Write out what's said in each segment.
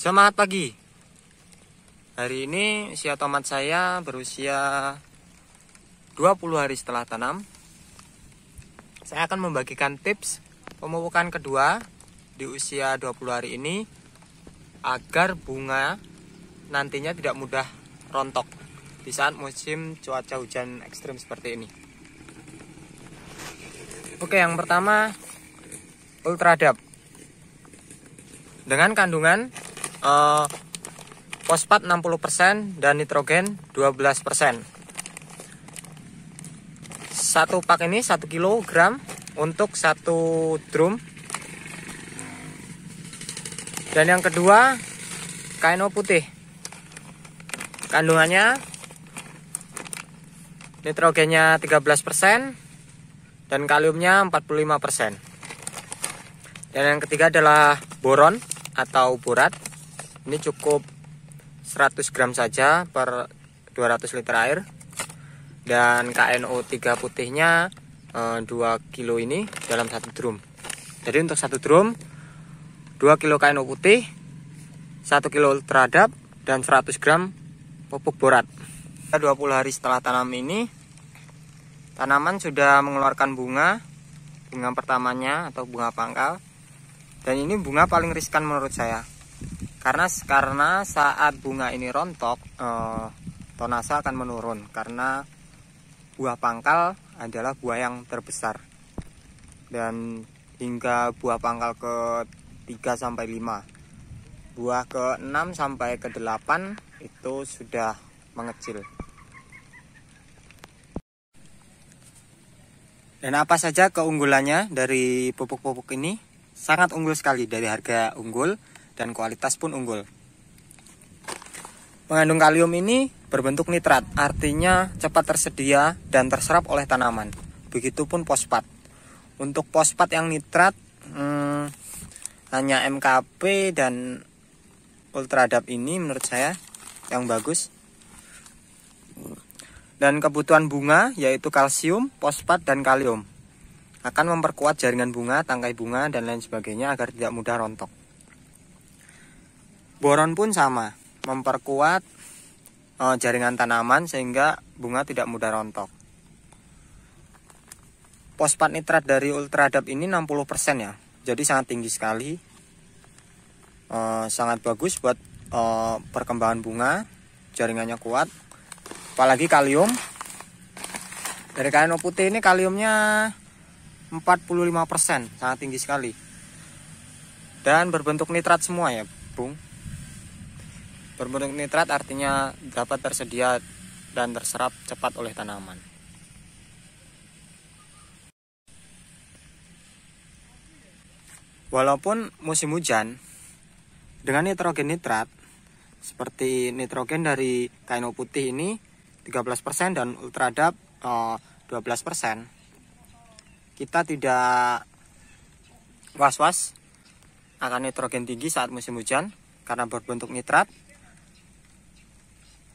Semangat pagi. Hari ini usia tomat saya berusia 20 hari setelah tanam. Saya akan membagikan tips pemupukan kedua di usia 20 hari ini agar bunga nantinya tidak mudah rontok di saat musim cuaca hujan ekstrim seperti ini. Oke, yang pertama Ultradap dengan kandungan fosfat 60% dan nitrogen 12%. Satu pak ini 1 kg untuk 1 drum. Dan yang kedua KNO putih. Kandungannya nitrogennya 13% dan kaliumnya 45%. Dan yang ketiga adalah boron atau borat. Ini cukup 100 gram saja per 200 liter air. Dan KNO3 putihnya 2 kilo ini dalam 1 drum. Jadi untuk 1 drum 2 kilo KNO putih, 1 kilo Ultradap, dan 100 gram pupuk borat. 20 hari setelah tanam ini, tanaman sudah mengeluarkan bunga pertamanya atau bunga pangkal. Dan ini bunga paling riskan menurut saya. Karena saat bunga ini rontok, tonase akan menurun. Karena buah pangkal adalah buah yang terbesar. Dan hingga buah pangkal ke 3-5. Buah ke 6-8 itu sudah mengecil. Dan apa saja keunggulannya dari pupuk-pupuk ini? Sangat unggul sekali, dari harga unggul dan kualitas pun unggul. Mengandung kalium ini berbentuk nitrat, artinya cepat tersedia dan terserap oleh tanaman. Begitupun fosfat. Untuk fosfat yang nitrat hanya MKP dan Ultradap ini menurut saya yang bagus. Dan kebutuhan bunga yaitu kalsium, fosfat, dan kalium akan memperkuat jaringan bunga, tangkai bunga, dan lain sebagainya agar tidak mudah rontok. Boron pun sama, memperkuat jaringan tanaman sehingga bunga tidak mudah rontok. Fosfat nitrat dari Ultradap ini 60% ya, jadi sangat tinggi sekali. Sangat bagus buat perkembangan bunga, jaringannya kuat. Apalagi kalium. Dari KNO putih ini kaliumnya 45%, sangat tinggi sekali. Dan berbentuk nitrat semua ya, Bung. Berbentuk nitrat artinya dapat tersedia dan terserap cepat oleh tanaman. Walaupun musim hujan, dengan nitrogen nitrat seperti nitrogen dari KNO putih ini 13% dan Ultradap 12%, kita tidak was-was akan nitrogen tinggi saat musim hujan karena berbentuk nitrat.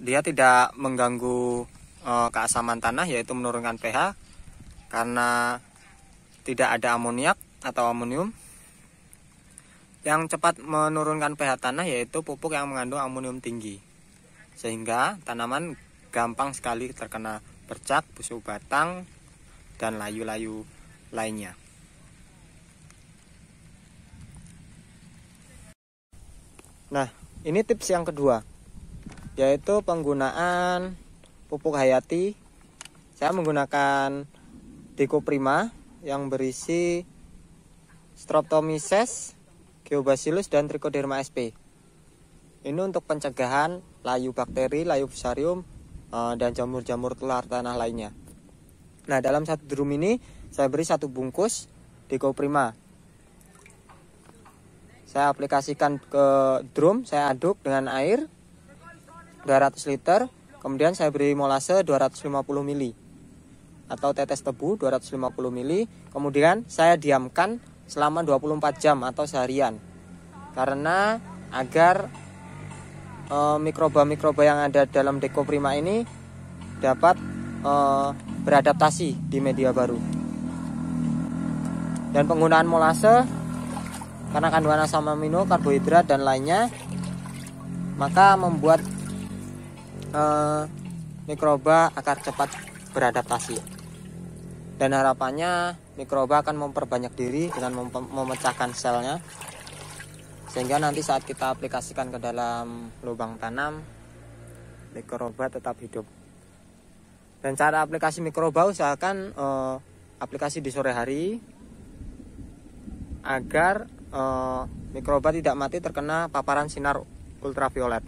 Dia tidak mengganggu keasaman tanah, yaitu menurunkan pH karena tidak ada amoniak atau amonium. Yang cepat menurunkan pH tanah yaitu pupuk yang mengandung amonium tinggi, sehingga tanaman gampang sekali terkena bercak, busuk batang, dan layu-layu lainnya. Nah, ini tips yang kedua, yaitu penggunaan pupuk hayati. Saya menggunakan Decoprima yang berisi Streptomyces, Geobacillus, dan Trichoderma sp. Ini untuk pencegahan layu bakteri, layu fusarium, dan jamur-jamur tular tanah lainnya. Nah, dalam 1 drum ini saya beri 1 bungkus Decoprima. Saya aplikasikan ke drum, saya aduk dengan air 200 liter, kemudian saya beri molase 250 ml atau tetes tebu 250 ml, kemudian saya diamkan selama 24 jam atau seharian. Karena agar mikroba-mikroba yang ada dalam Decoprima ini dapat beradaptasi di media baru. Dan penggunaan molase karena kandungan asam amino, karbohidrat, dan lainnya maka membuat mikroba akan cepat beradaptasi. Dan harapannya mikroba akan memperbanyak diri dengan memecahkan selnya, sehingga nanti saat kita aplikasikan ke dalam lubang tanam, mikroba tetap hidup. Dan cara aplikasi mikroba, usahakan aplikasi di sore hari agar mikroba tidak mati terkena paparan sinar ultraviolet.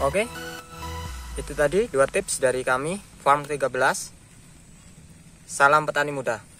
Oke, itu tadi 2 tips dari kami Farm 13. Salam petani muda.